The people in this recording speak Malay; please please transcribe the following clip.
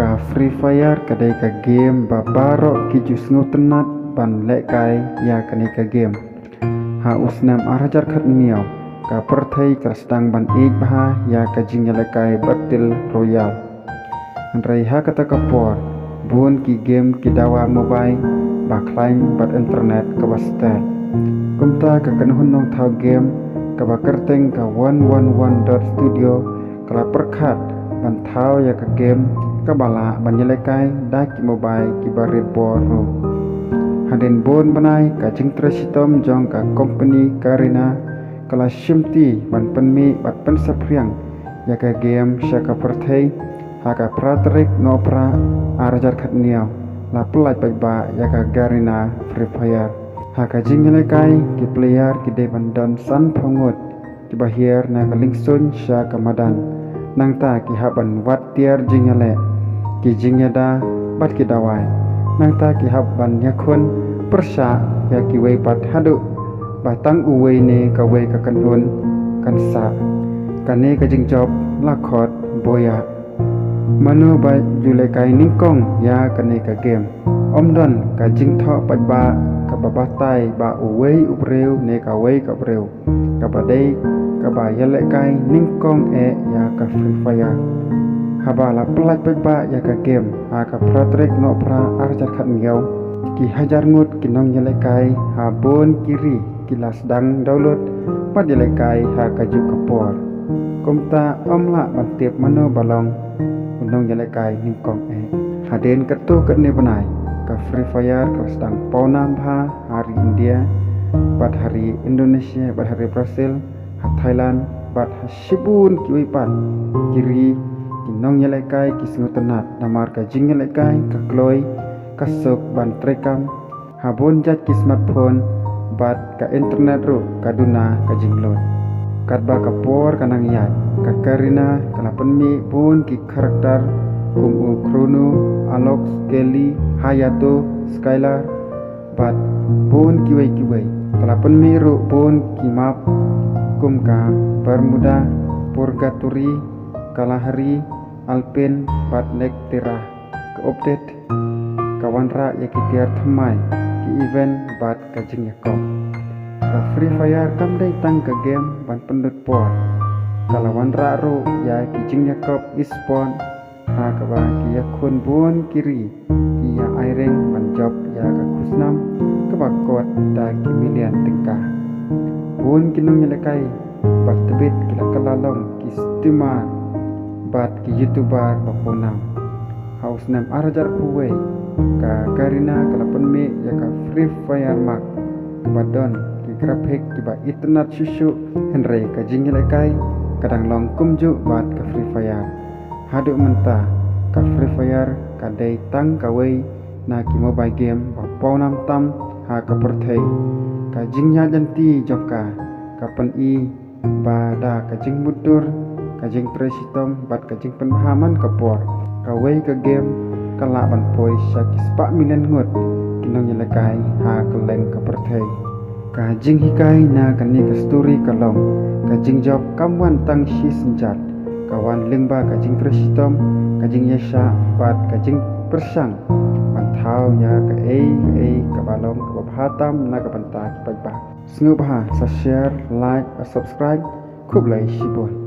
ka Free Fire kadai ka game babarok ki jusngu tenat ban lekai ya kani ka game ha usnam arajar khat miau ka perthai ka sedang ban ik bah ya ka jing lekai battle royal andrai ha kata kapor bun ki game ki dawa mobile ba klaim bat internet ka bastel kumta ka kanhun nong thau game ka ba kerteng ka 111.studio kala perkhat ban thau ya ka game ka bala ban lekai da ki mobile ki ba report ro haden bon banai ka jing tresitom jong ka company karina kala shimti ban penmi bat pen sapriang ya ka game syaka perthai ha ka pratrik no pra arajar khat niau la pelai pai ba ya ka garina Free Fire ha ka jing lekai ki player ki de ban don san phongot ki bahir na ka lingsun sya ka madan nang ta ki haban wat tiar jingale ki jingyada bat ki dawai nang ta ki haban yakun persya ya ki wei pat hadu batang uwei ne ka wei ka kanhun kan sa kane ka jingjob lakhot boya mano ba jule kai ningkong ya kane ka game omdon ka jingtho pat ba ka babatai ba uwei ubreu ne ka wei ka breu ka badai ka ba yale kai ningkong ya ka Free Fire habala pelat ba ya ka game ha ka pratrek no pra arjar khat ngiau ki hajar ngut ki nong yale kai ha bon kiri kilas dang download pat yale kai ha ka ju kapor kumta omla bantip mano balong nong yale kai ningkong haden katu kat ne banai ka Free Fire ka sedang paunam bha hari India bat hari Indonesia bat hari Brazil ha Thailand bat ha Shibun ki wipan kiri ki nong yale kai ki snutenat namar ka jing yale kai ka kloi ka sok ban trekam ha bon jat ki smartphone bat ka internet ro kaduna ka jinglot kat ba ka por kanang yat ka karina kana penmi pun ki karakter kum Chrono Alox Kelly Hayato Skylar bat pun kiwei kana penmi ro pun ki map kum ka Bermuda Purgatory Kalahari Alpin bat Nektera ke update kawanra ya ki tiar thamai ki event bat ka jing yakok ka Free Fire kam dai tang ka game ban pendut por kalawan ra ro ya ki jing yakok ispon ha ka ba ki yakun bon kiri ki ya aireng ban job ya ka kusnam ka ba kot da ki milian tingkah bon kinong yelekai bat tebit kila kalalong ki stima bat ki youtuber bapunam haus nam arajar kuwe ka karina kala penme ya ka Free Fire mak kabadon ki grafik ki ba internet susu henry ka jingle kai kadang long kumju bat ka Free Fire hadu menta ka Free Fire ka dai tang ka wei na ki mobile game ba paunam tam ha ka perthai ka jingnya janti joka ka pen i ba da ka jing mutur ka jing tresitom bat ka jing penhaman ka por ka wei ka game kala ban poi syaki spa milen ngut kinong yelekai ha keleng ka perthai ka jing hikai na kani ka story kalong ka jing job kamwan tang shi senjat kawan lingba ka jing tresitom ka jing yesha bat ka jing persang ban thau ya ka ka balong ka bhatam na ka banta ki pa sngu bha sa share like subscribe khub lai shibon